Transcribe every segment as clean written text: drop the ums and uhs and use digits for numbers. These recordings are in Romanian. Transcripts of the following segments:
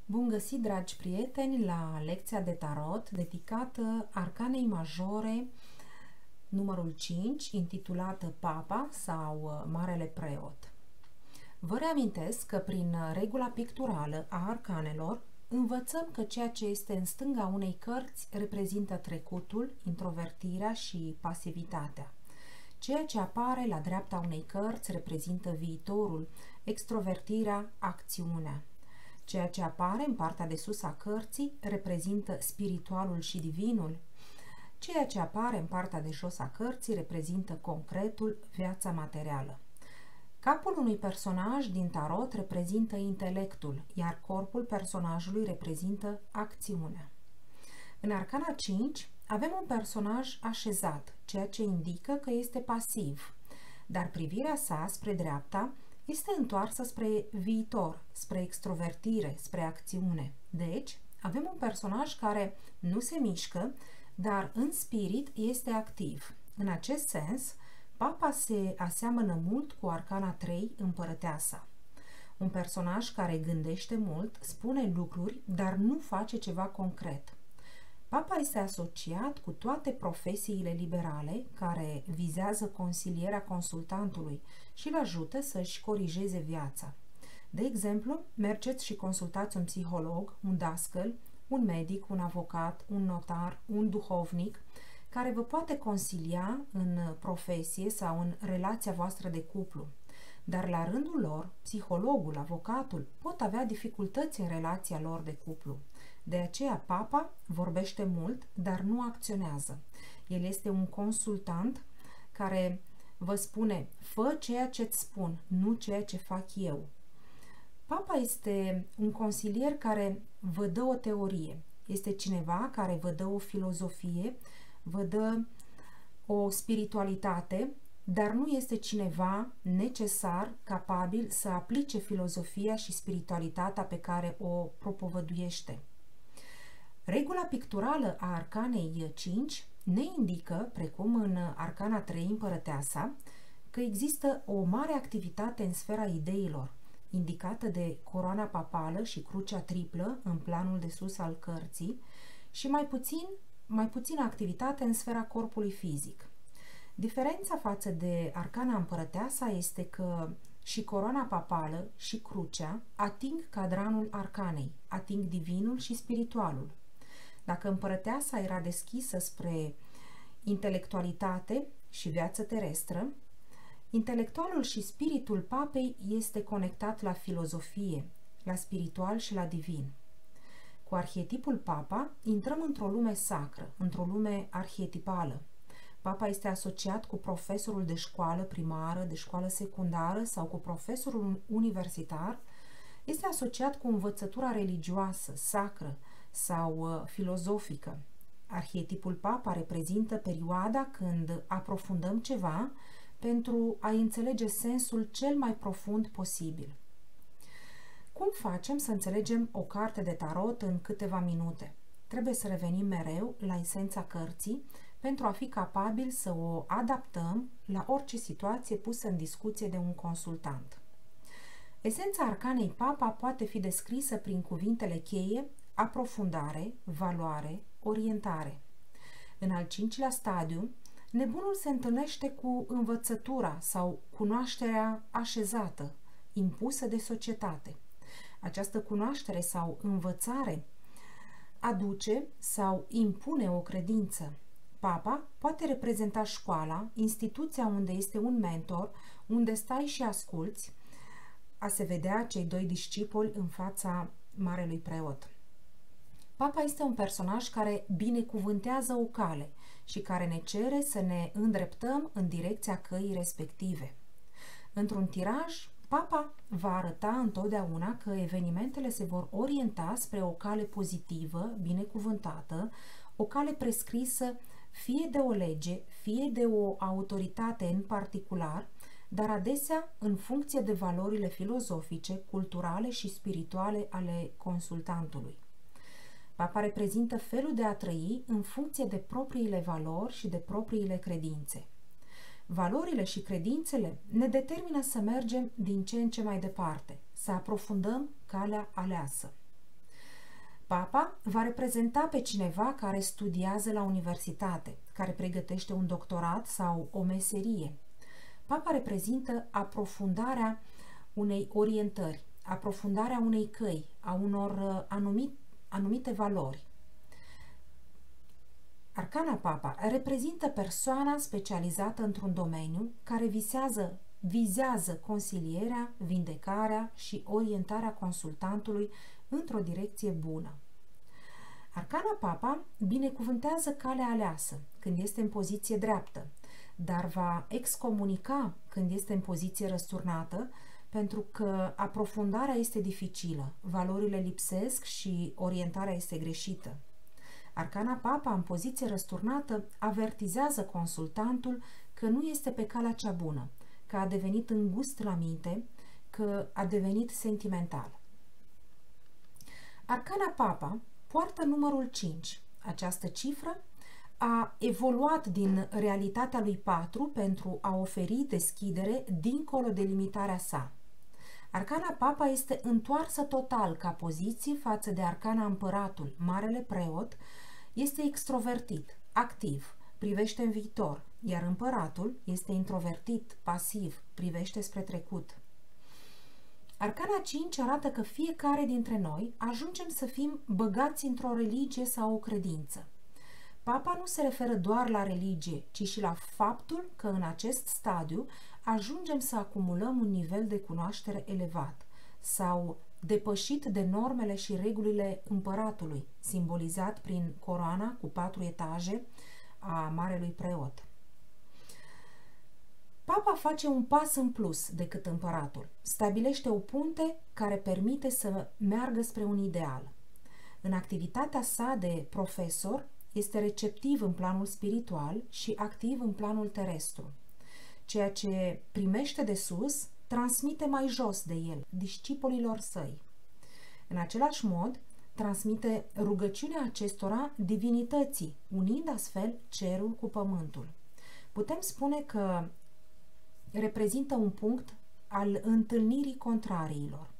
Bun găsit, dragi prieteni, la lecția de tarot dedicată Arcanei Majore numărul 5, intitulată Papa sau Marele Preot. Vă reamintesc că prin regula picturală a arcanelor învățăm că ceea ce este în stânga unei cărți reprezintă trecutul, introvertirea și pasivitatea. Ceea ce apare la dreapta unei cărți reprezintă viitorul, extrovertirea, acțiunea. Ceea ce apare în partea de sus a cărții reprezintă spiritualul și divinul. Ceea ce apare în partea de jos a cărții reprezintă concretul, viața materială. Capul unui personaj din tarot reprezintă intelectul, iar corpul personajului reprezintă acțiunea. În Arcana 5 avem un personaj așezat, ceea ce indică că este pasiv, dar privirea sa spre dreapta este întoarsă spre viitor, spre extrovertire, spre acțiune. Deci, avem un personaj care nu se mișcă, dar în spirit este activ. În acest sens, Papa se aseamănă mult cu Arcana 3, împărăteasa. Un personaj care gândește mult, spune lucruri, dar nu face ceva concret. Papa este asociat cu toate profesiile liberale care vizează consilierea consultantului și îl ajută să-și corigeze viața. De exemplu, mergeți și consultați un psiholog, un dascăl, un medic, un avocat, un notar, un duhovnic, care vă poate consilia în profesie sau în relația voastră de cuplu. Dar la rândul lor, psihologul, avocatul pot avea dificultăți în relația lor de cuplu. De aceea Papa vorbește mult, dar nu acționează. El este un consultant care vă spune: fă ceea ce-ți spun, nu ceea ce fac eu. Papa este un consilier care vă dă o teorie. Este cineva care vă dă o filozofie, vă dă o spiritualitate, dar nu este cineva necesar, capabil să aplice filozofia și spiritualitatea pe care o propovăduiește. Regula picturală a Arcanei 5 ne indică, precum în Arcana 3, împărăteasa, că există o mare activitate în sfera ideilor, indicată de coroana papală și crucea triplă în planul de sus al cărții, și mai puțin activitate în sfera corpului fizic. Diferența față de Arcana împărăteasa este că și coroana papală și crucea ating cadranul arcanei, ating divinul și spiritualul. Dacă împărăteasa era deschisă spre intelectualitate și viață terestră, intelectualul și spiritul papei este conectat la filozofie, la spiritual și la divin. Cu arhetipul papa intrăm într-o lume sacră, într-o lume arhetipală. Papa este asociat cu profesorul de școală primară, de școală secundară sau cu profesorul universitar. Este asociat cu învățătura religioasă, sacră sau filozofică. Arhetipul papa reprezintă perioada când aprofundăm ceva pentru a înțelege sensul cel mai profund posibil. Cum facem să înțelegem o carte de tarot în câteva minute? Trebuie să revenim mereu la esența cărții pentru a fi capabil să o adaptăm la orice situație pusă în discuție de un consultant. Esența arcanei Papa poate fi descrisă prin cuvintele cheie: aprofundare, valoare, orientare. În al 5-lea stadiu, nebunul se întâlnește cu învățătura sau cunoașterea așezată, impusă de societate. Această cunoaștere sau învățare aduce sau impune o credință. Papa poate reprezenta școala, instituția unde este un mentor, unde stai și asculți, a se vedea cei doi discipoli în fața Marelui Preot. Papa este un personaj care binecuvântează o cale și care ne cere să ne îndreptăm în direcția căii respective. Într-un tiraj, Papa va arăta întotdeauna că evenimentele se vor orienta spre o cale pozitivă, binecuvântată, o cale prescrisă fie de o lege, fie de o autoritate în particular, dar adesea în funcție de valorile filozofice, culturale și spirituale ale consultantului. Papa reprezintă felul de a trăi în funcție de propriile valori și de propriile credințe. Valorile și credințele ne determină să mergem din ce în ce mai departe, să aprofundăm calea aleasă. Papa va reprezenta pe cineva care studiază la universitate, care pregătește un doctorat sau o meserie. Papa reprezintă aprofundarea unei orientări, aprofundarea unei căi, a unor anumite valori. Arcana Papa reprezintă persoana specializată într-un domeniu care vizează consilierea, vindecarea și orientarea consultantului într-o direcție bună. Arcana Papa binecuvântează calea aleasă când este în poziție dreaptă, dar va excomunica când este în poziție răsturnată, pentru că aprofundarea este dificilă, valorile lipsesc și orientarea este greșită. Arcana Papa în poziție răsturnată avertizează consultantul că nu este pe calea cea bună, că a devenit îngust la minte, că a devenit sentimental. Arcana Papa poartă numărul 5. Această cifră a evoluat din realitatea lui 4 pentru a oferi deschidere dincolo de limitarea sa. Arcana Papa este întoarsă total ca poziție față de Arcana Împăratul, Marele Preot, este extrovertit, activ, privește în viitor, iar Împăratul este introvertit, pasiv, privește spre trecut. Arcana 5 arată că fiecare dintre noi ajungem să fim băgați într-o religie sau o credință. Papa nu se referă doar la religie, ci și la faptul că în acest stadiu ajungem să acumulăm un nivel de cunoaștere elevat sau depășit de normele și regulile împăratului, simbolizat prin coroana cu 4 etaje a Marelui Preot. Papa face un pas în plus decât împăratul. Stabilește o punte care permite să meargă spre un ideal. În activitatea sa de profesor, este receptiv în planul spiritual și activ în planul terestru. Ceea ce primește de sus, transmite mai jos de el, discipolilor săi. În același mod, transmite rugăciunea acestora divinității, unind astfel cerul cu pământul. Putem spune că reprezintă un punct al întâlnirii contrariilor.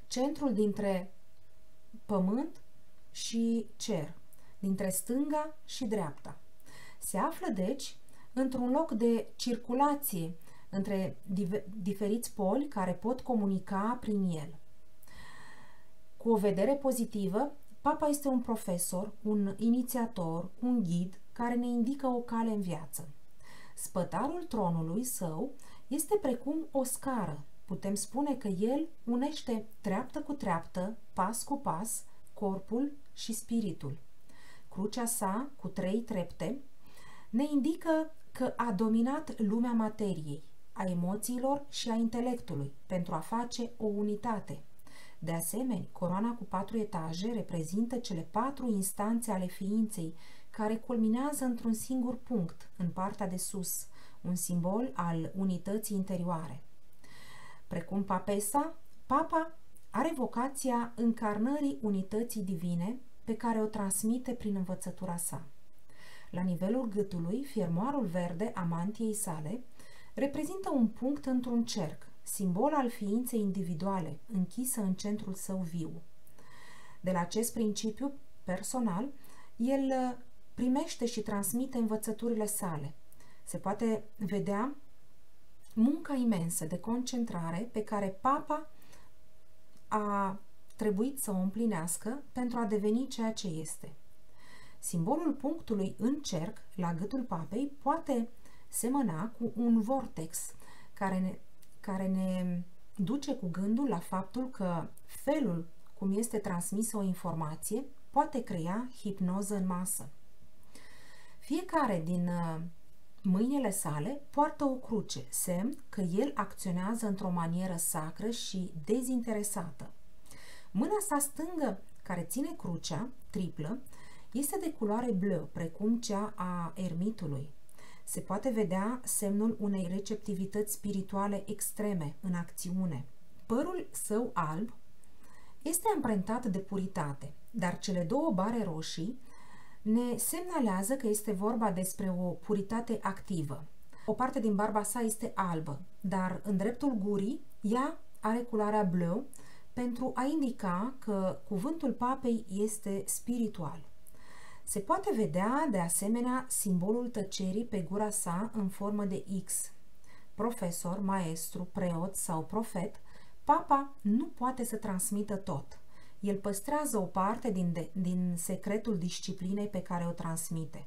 Centrul dintre pământ și cer, dintre stânga și dreapta. Se află, deci, într-un loc de circulație între diferiți poli care pot comunica prin el. Cu o vedere pozitivă, Papa este un profesor, un inițiator, un ghid care ne indică o cale în viață. Spătarul tronului său este precum o scară. Putem spune că el unește treaptă cu treaptă, pas cu pas, corpul și spiritul. Crucea sa, cu 3 trepte, ne indică că a dominat lumea materiei, a emoțiilor și a intelectului, pentru a face o unitate. De asemenea, coroana cu 4 etaje reprezintă cele 4 instanțe ale ființei, care culminează într-un singur punct, în partea de sus, un simbol al unității interioare. Precum papesa, Papa are vocația încarnării unității divine pe care o transmite prin învățătura sa. La nivelul gâtului, fiermoarul verde a mantiei sale reprezintă un punct într-un cerc, simbol al ființei individuale, închisă în centrul său viu. De la acest principiu personal, el primește și transmite învățăturile sale. Se poate vedea munca imensă de concentrare pe care Papa a trebuit să o împlinească pentru a deveni ceea ce este. Simbolul punctului în cerc, la gâtul Papei, poate semăna cu un vortex care ne duce cu gândul la faptul că felul cum este transmisă o informație poate crea hipnoză în masă. Fiecare din mâinile sale poartă o cruce, semn că el acționează într-o manieră sacră și dezinteresată. Mâna sa stângă, care ține crucea, triplă, este de culoare bleu, precum cea a ermitului. Se poate vedea semnul unei receptivități spirituale extreme în acțiune. Părul său alb este amprentat de puritate, dar cele 2 bare roșii ne semnalează că este vorba despre o puritate activă. O parte din barba sa este albă, dar în dreptul gurii ea are culoarea bleu, pentru a indica că cuvântul papei este spiritual. Se poate vedea de asemenea simbolul tăcerii pe gura sa în formă de X. Profesor, maestru, preot sau profet, papa nu poate să transmită tot. El păstrează o parte din secretul disciplinei pe care o transmite.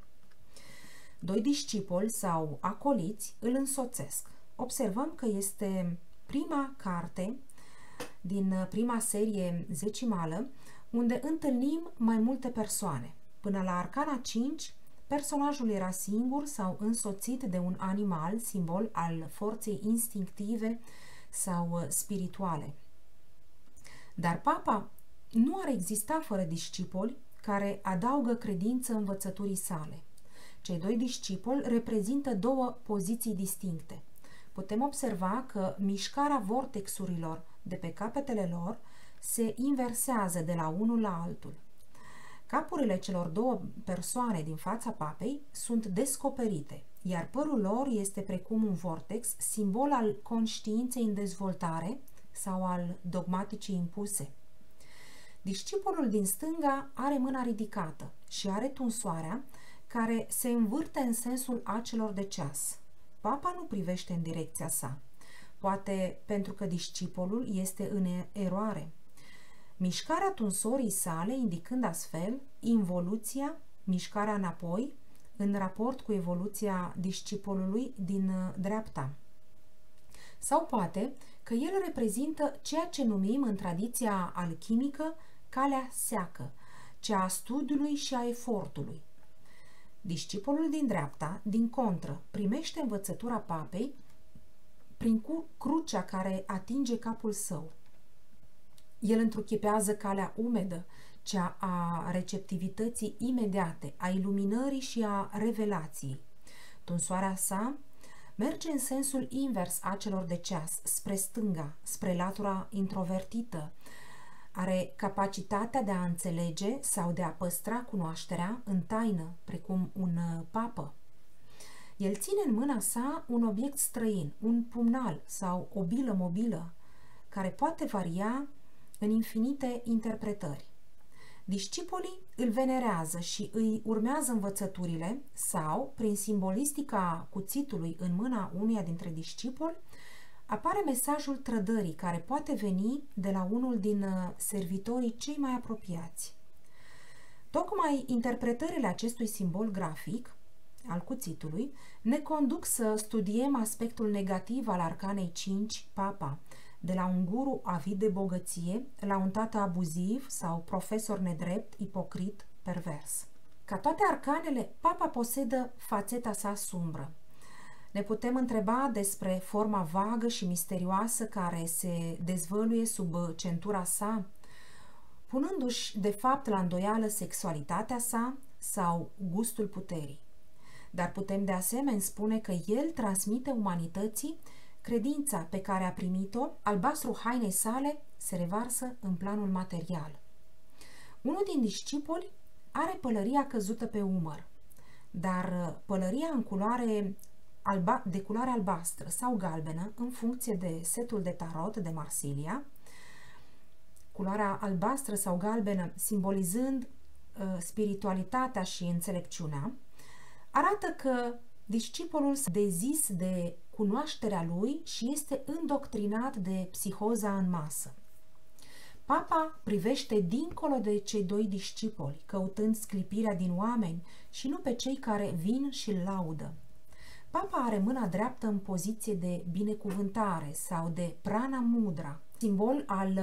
Doi discipoli sau acoliți îl însoțesc. Observăm că este prima carte din prima serie zecimală, unde întâlnim mai multe persoane. Până la Arcana 5, personajul era singur sau însoțit de un animal, simbol al forței instinctive sau spirituale. Dar papa nu ar exista fără discipoli care adaugă credință învățăturii sale. Cei doi discipoli reprezintă două poziții distincte. Putem observa că mișcarea vortexurilor de pe capetele lor se inversează de la unul la altul. Capurile celor două persoane din fața papei sunt descoperite, iar părul lor este precum un vortex, simbol al conștiinței în dezvoltare sau al dogmaticii impuse. Discipolul din stânga are mâna ridicată și are tunsoarea care se învârte în sensul acelor de ceas. Papa nu privește în direcția sa, poate pentru că discipolul este în eroare. Mișcarea tunsorii sale indicând astfel involuția, mișcarea înapoi, în raport cu evoluția discipolului din dreapta. Sau poate că el reprezintă ceea ce numim în tradiția alchimică calea seacă, cea a studiului și a efortului. Discipolul din dreapta, din contră, primește învățătura papei prin crucea care atinge capul său. El întruchipează calea umedă, cea a receptivității imediate, a iluminării și a revelației. Tunsoarea sa merge în sensul invers a celor de ceas, spre stânga, spre latura introvertită. Are capacitatea de a înțelege sau de a păstra cunoașterea în taină, precum un papă. El ține în mâna sa un obiect străin, un pumnal sau o bilă mobilă, care poate varia în infinite interpretări. Discipolii îl venerează și îi urmează învățăturile sau, prin simbolistica cuțitului în mâna unuia dintre discipoli, apare mesajul trădării care poate veni de la unul din servitorii cei mai apropiați. Tocmai interpretările acestui simbol grafic al cuțitului ne conduc să studiem aspectul negativ al Arcanei 5, papa, de la un guru avid de bogăție la un tată abuziv sau profesor nedrept, ipocrit, pervers. Ca toate arcanele, papa posedă fațeta sa sumbră. Ne putem întreba despre forma vagă și misterioasă care se dezvăluie sub centura sa, punându-și de fapt la îndoială sexualitatea sa sau gustul puterii. Dar putem de asemenea spune că el transmite umanității credința pe care a primit-o, albastrul hainei sale se revarsă în planul material. Unul din discipoli are pălăria căzută pe umăr, dar pălăria în de culoare albastră sau galbenă, în funcție de setul de tarot de Marsilia, culoarea albastră sau galbenă simbolizând spiritualitatea și înțelepciunea, arată că discipolul s-a dezis de cunoașterea lui și este îndoctrinat de psihoza în masă. Papa privește dincolo de cei doi discipoli, căutând sclipirea din oameni și nu pe cei care vin și îl laudă. Papa are mâna dreaptă în poziție de binecuvântare sau de prana mudra, simbol al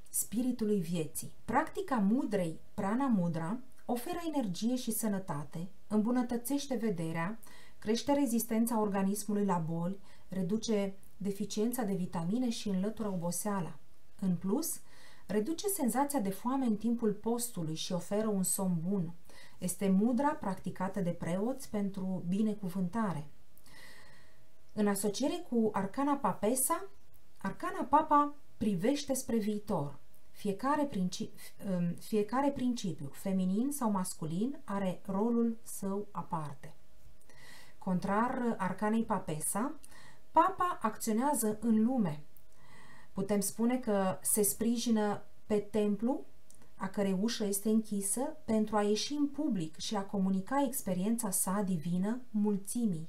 spiritului vieții. Practica mudrei, prana mudra, oferă energie și sănătate, îmbunătățește vederea, crește rezistența organismului la boli, reduce deficiența de vitamine și înlătură oboseala. În plus, reduce senzația de foame în timpul postului și oferă un somn bun. Este mudra practicată de preoți pentru binecuvântare. În asociere cu Arcana Papesa, Arcana Papa privește spre viitor. Fiecare principiu, feminin sau masculin, are rolul său aparte. Contrar Arcanei Papesa, Papa acționează în lume, Putem spune că se sprijină pe templu, a cărei ușă este închisă, pentru a ieși în public și a comunica experiența sa divină mulțimii.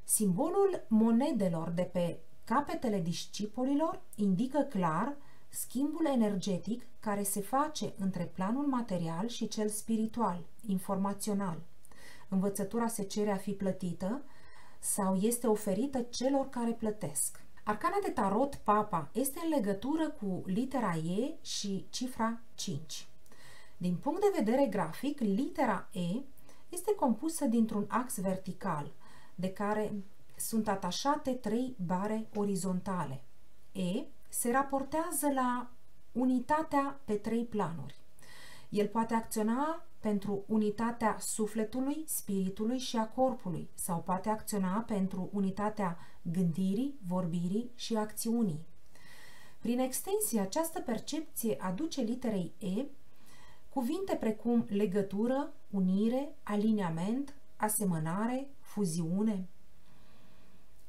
Simbolul monedelor de pe capetele discipolilor indică clar schimbul energetic care se face între planul material și cel spiritual, informațional. Învățătura se cere a fi plătită sau este oferită celor care plătesc. Arcana de tarot Papa este în legătură cu litera E și cifra 5. Din punct de vedere grafic, litera E este compusă dintr-un ax vertical, de care sunt atașate 3 bare orizontale. E se raportează la unitatea pe 3 planuri. El poate acționa pentru unitatea sufletului, spiritului și a corpului, sau poate acționa pentru unitatea gândirii, vorbirii și acțiunii. Prin extensie, această percepție aduce literei E cuvinte precum legătură, unire, aliniament, asemănare, fuziune.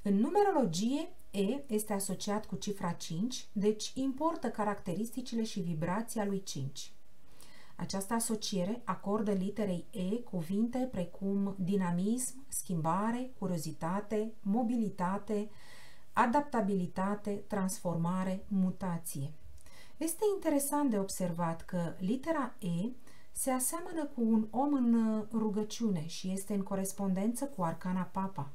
În numerologie, E este asociat cu cifra 5, deci importă caracteristicile și vibrația lui 5. Această asociere acordă literei E cuvinte precum dinamism, schimbare, curiozitate, mobilitate, adaptabilitate, transformare, mutație. Este interesant de observat că litera E se aseamănă cu un om în rugăciune și este în corespondență cu arcana Papa.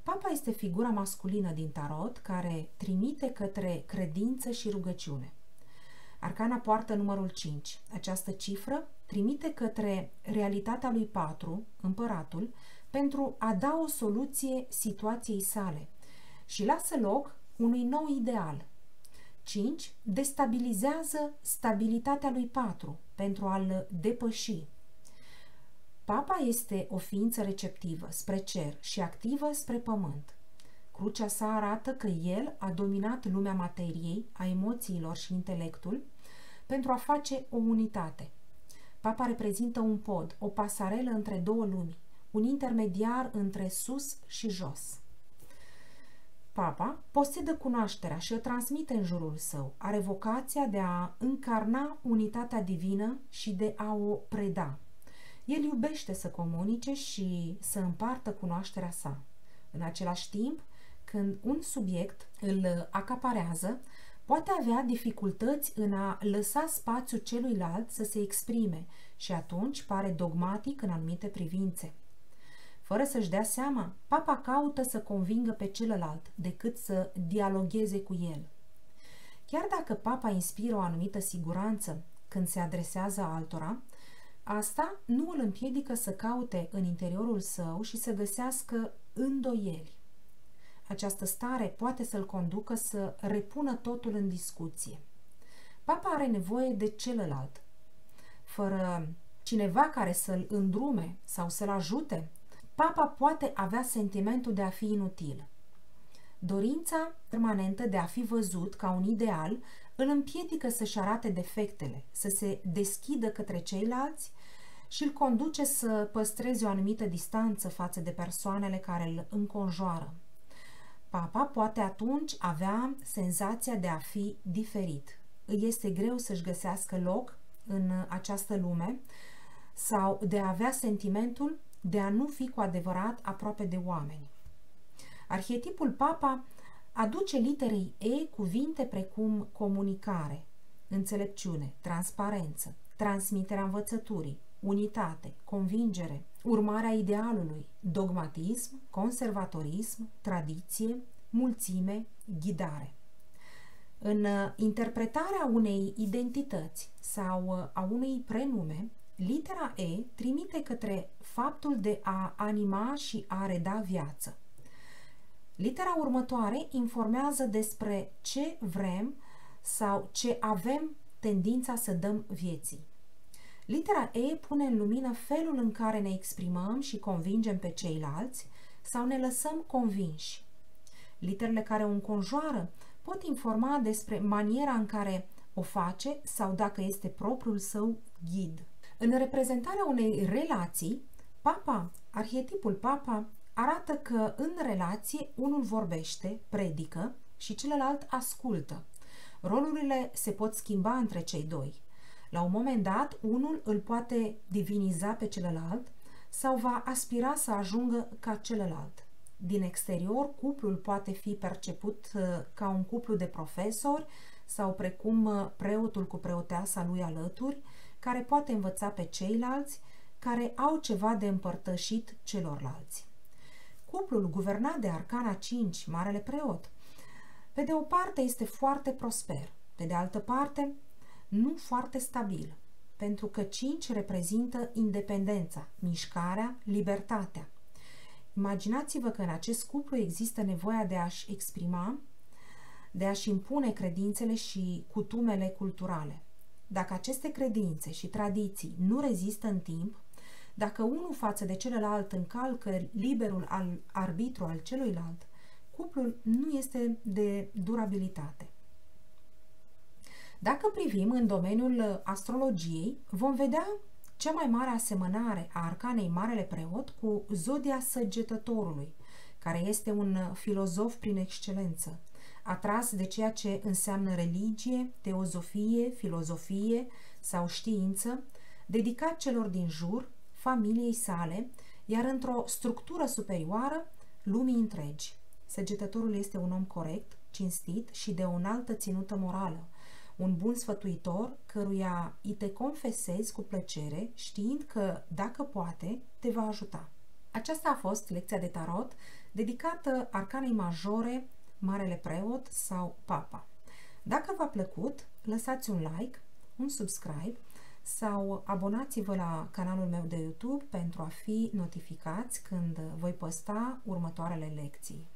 Papa este figura masculină din tarot care trimite către credință și rugăciune. Arcana poartă numărul 5. Această cifră trimite către realitatea lui 4, împăratul, pentru a da o soluție situației sale și lasă loc unui nou ideal. 5 destabilizează stabilitatea lui 4 pentru a-l depăși. Papa este o ființă receptivă spre cer și activă spre pământ. Crucea sa arată că el a dominat lumea materiei, a emoțiilor și intelectul pentru a face o unitate. Papa reprezintă un pod, o pasarelă între două lumi, un intermediar între sus și jos. Papa posedă cunoașterea și o transmite în jurul său. Are vocația de a încarna unitatea divină și de a o preda. El iubește să comunice și să împartă cunoașterea sa. În același timp, când un subiect îl acaparează, poate avea dificultăți în a lăsa spațiu celuilalt să se exprime și atunci pare dogmatic în anumite privințe. Fără să-și dea seama, Papa caută să convingă pe celălalt decât să dialogheze cu el. Chiar dacă Papa inspiră o anumită siguranță când se adresează altora, asta nu îl împiedică să caute în interiorul său și să găsească îndoieli. Această stare poate să-l conducă să repună totul în discuție. Papa are nevoie de celălalt. Fără cineva care să-l îndrume sau să-l ajute, Papa poate avea sentimentul de a fi inutil. Dorința permanentă de a fi văzut ca un ideal îl împiedică să-și arate defectele, să se deschidă către ceilalți și îl conduce să păstreze o anumită distanță față de persoanele care îl înconjoară. Papa poate atunci avea senzația de a fi diferit. Îi este greu să-și găsească loc în această lume sau de a avea sentimentul de a nu fi cu adevărat aproape de oameni. Arhetipul Papa aduce literei E cuvinte precum comunicare, înțelepciune, transparență, transmiterea învățăturii, unitate, convingere, urmarea idealului, dogmatism, conservatorism, tradiție, mulțime, ghidare. În interpretarea unei identități sau a unui prenume, litera E trimite către faptul de a anima și a reda viață. Litera următoare informează despre ce vrem sau ce avem tendința să dăm vieții. Litera E pune în lumină felul în care ne exprimăm și convingem pe ceilalți sau ne lăsăm convinși. Literele care o înconjoară pot informa despre maniera în care o face sau dacă este propriul său ghid. În reprezentarea unei relații, arhetipul Papa arată că în relație unul vorbește, predică, și celălalt ascultă. Rolurile se pot schimba între cei doi. La un moment dat, unul îl poate diviniza pe celălalt sau va aspira să ajungă ca celălalt. Din exterior, cuplul poate fi perceput ca un cuplu de profesori sau precum preotul cu preoteasa lui alături, care poate învăța pe ceilalți, care au ceva de împărtășit celorlalți. Cuplul guvernat de Arcana 5, Marele Preot, pe de o parte este foarte prosper, pe de altă parte nu foarte stabil, pentru că 5 reprezintă independența, mișcarea, libertatea. Imaginați-vă că în acest cuplu există nevoia de a-și exprima, de a-și impune credințele și cutumele culturale. Dacă aceste credințe și tradiții nu rezistă în timp, dacă unul față de celălalt încalcă liberul arbitru al celuilalt, cuplul nu este de durabilitate. Dacă privim în domeniul astrologiei, vom vedea cea mai mare asemănare a arcanei Marele Preot cu zodia Săgetătorului, care este un filozof prin excelență, atras de ceea ce înseamnă religie, teozofie, filozofie sau știință, dedicat celor din jur, familiei sale, iar într-o structură superioară, lumii întregi. Săgetătorul este un om corect, cinstit și de o înaltă ținută morală, un bun sfătuitor căruia îi te confesezi cu plăcere, știind că, dacă poate, te va ajuta. Aceasta a fost lecția de tarot dedicată arcanei majore, Marele Preot sau Papa. Dacă v-a plăcut, lăsați un like, un subscribe sau abonați-vă la canalul meu de YouTube pentru a fi notificați când voi posta următoarele lecții.